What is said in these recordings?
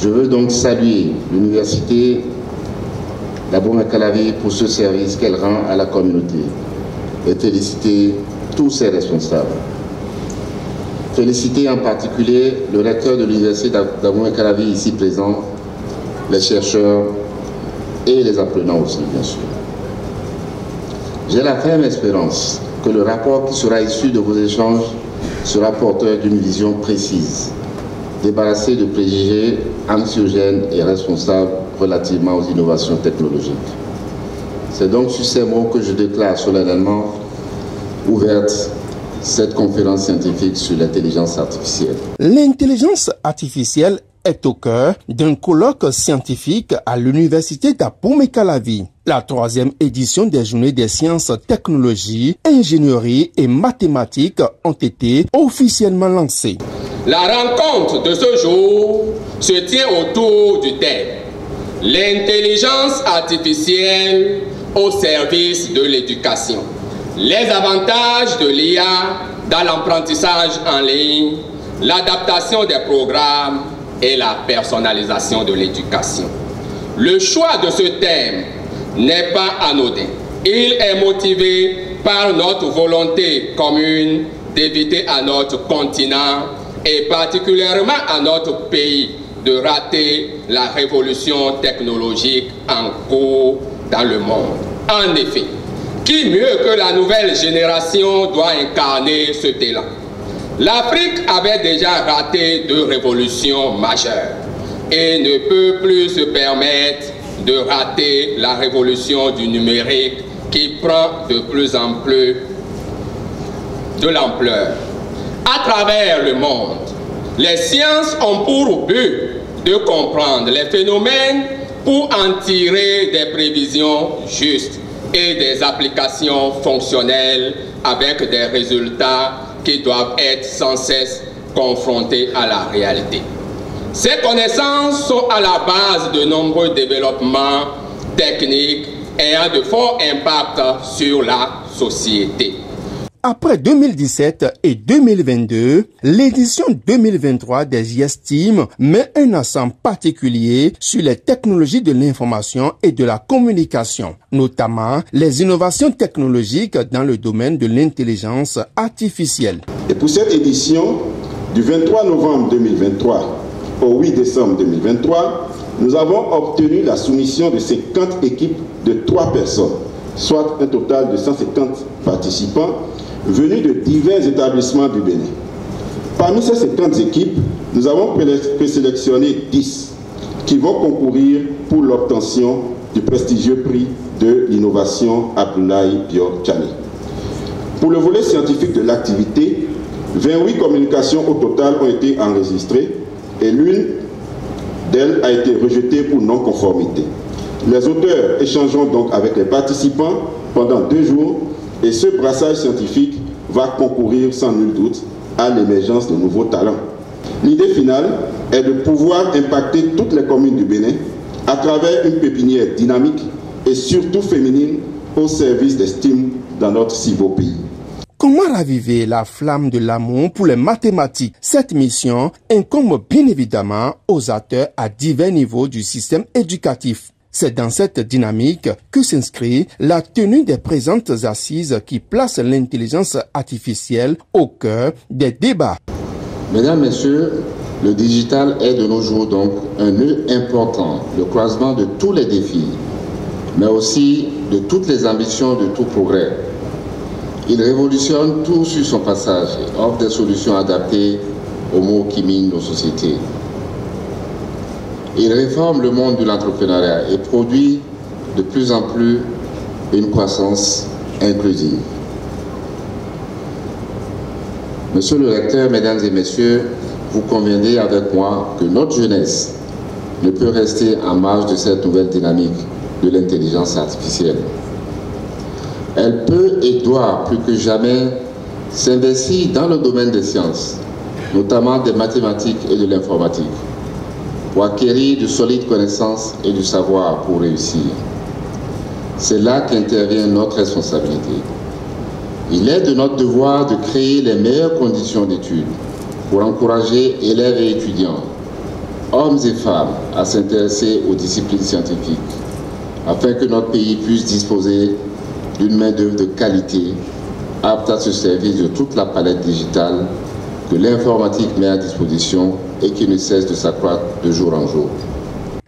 Je veux donc saluer l'Université d'Abomey-Calavi pour ce service qu'elle rend à la communauté et féliciter tous ses responsables. Féliciter en particulier le recteur de l'Université d'Abomey-Calavi ici présent, les chercheurs et les apprenants aussi, bien sûr. J'ai la ferme espérance que le rapport qui sera issu de vos échanges sera porteur d'une vision précise, débarrassé de préjugés anxiogènes et responsables relativement aux innovations technologiques. C'est donc sur ces mots que je déclare solennellement ouverte cette conférence scientifique sur l'intelligence artificielle. L'intelligence artificielle est au cœur d'un colloque scientifique à l'Université d'Abomey-Calavi. La 3e édition des Journées des sciences, technologies, ingénierie et mathématiques ont été officiellement lancées. La rencontre de ce jour se tient autour du thème « L'intelligence artificielle au service de l'éducation. Les avantages de l'IA dans l'apprentissage en ligne, l'adaptation des programmes et la personnalisation de l'éducation. » Le choix de ce thème n'est pas anodin. Il est motivé par notre volonté commune d'éviter à notre continent et particulièrement à notre pays de rater la révolution technologique en cours dans le monde. En effet, qui mieux que la nouvelle génération doit incarner ce talent? L'Afrique avait déjà raté 2 révolutions majeures et ne peut plus se permettre de rater la révolution du numérique qui prend de plus en plus de l'ampleur. À travers le monde, les sciences ont pour but de comprendre les phénomènes pour en tirer des prévisions justes et des applications fonctionnelles avec des résultats qui doivent être sans cesse confrontés à la réalité. Ces connaissances sont à la base de nombreux développements techniques ayant de forts impacts sur la société. Après 2017 et 2022, l'édition 2023 des IESTIM met un accent particulier sur les technologies de l'information et de la communication, notamment les innovations technologiques dans le domaine de l'intelligence artificielle. Et pour cette édition, du 23 novembre 2023 au 8 décembre 2023, nous avons obtenu la soumission de 50 équipes de 3 personnes, soit un total de 150 participants, venus de divers établissements du Bénin. Parmi ces 50 équipes, nous avons présélectionné 10 qui vont concourir pour l'obtention du prestigieux prix de l'innovation Abdoulaye Diop Tchani. Pour le volet scientifique de l'activité, 28 communications au total ont été enregistrées et l'une d'elles a été rejetée pour non-conformité. Les auteurs échangeront donc avec les participants pendant 2 jours. Et ce brassage scientifique va concourir sans nul doute à l'émergence de nouveaux talents. L'idée finale est de pouvoir impacter toutes les communes du Bénin à travers une pépinière dynamique et surtout féminine au service des STEAM dans notre si beau pays. Comment raviver la flamme de l'amour pour les mathématiques? Cette mission incombe bien évidemment aux acteurs à divers niveaux du système éducatif. C'est dans cette dynamique que s'inscrit la tenue des présentes assises qui placent l'intelligence artificielle au cœur des débats. Mesdames, Messieurs, le digital est de nos jours donc un nœud important, le croisement de tous les défis, mais aussi de toutes les ambitions de tout progrès. Il révolutionne tout sur son passage et offre des solutions adaptées aux maux qui minent nos sociétés. Il réforme le monde de l'entrepreneuriat et produit de plus en plus une croissance inclusive. Monsieur le recteur, mesdames et messieurs, vous conviendrez avec moi que notre jeunesse ne peut rester en marge de cette nouvelle dynamique de l'intelligence artificielle. Elle peut et doit plus que jamais s'investir dans le domaine des sciences, notamment des mathématiques et de l'informatique, pour acquérir de solides connaissances et du savoir pour réussir. C'est là qu'intervient notre responsabilité. Il est de notre devoir de créer les meilleures conditions d'études pour encourager élèves et étudiants hommes et femmes à s'intéresser aux disciplines scientifiques, afin que notre pays puisse disposer d'une main-d'œuvre de qualité, apte à se servir de toute la palette digitale que l'informatique met à disposition et qui ne cesse de s'accroître de jour en jour.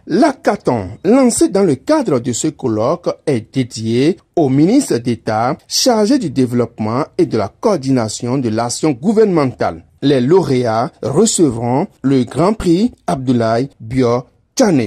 L'hackathon lancé dans le cadre de ce colloque est dédié au ministre d'État chargé du développement et de la coordination de l'action gouvernementale. Les lauréats recevront le Grand Prix Abdoulaye Bio Tchane.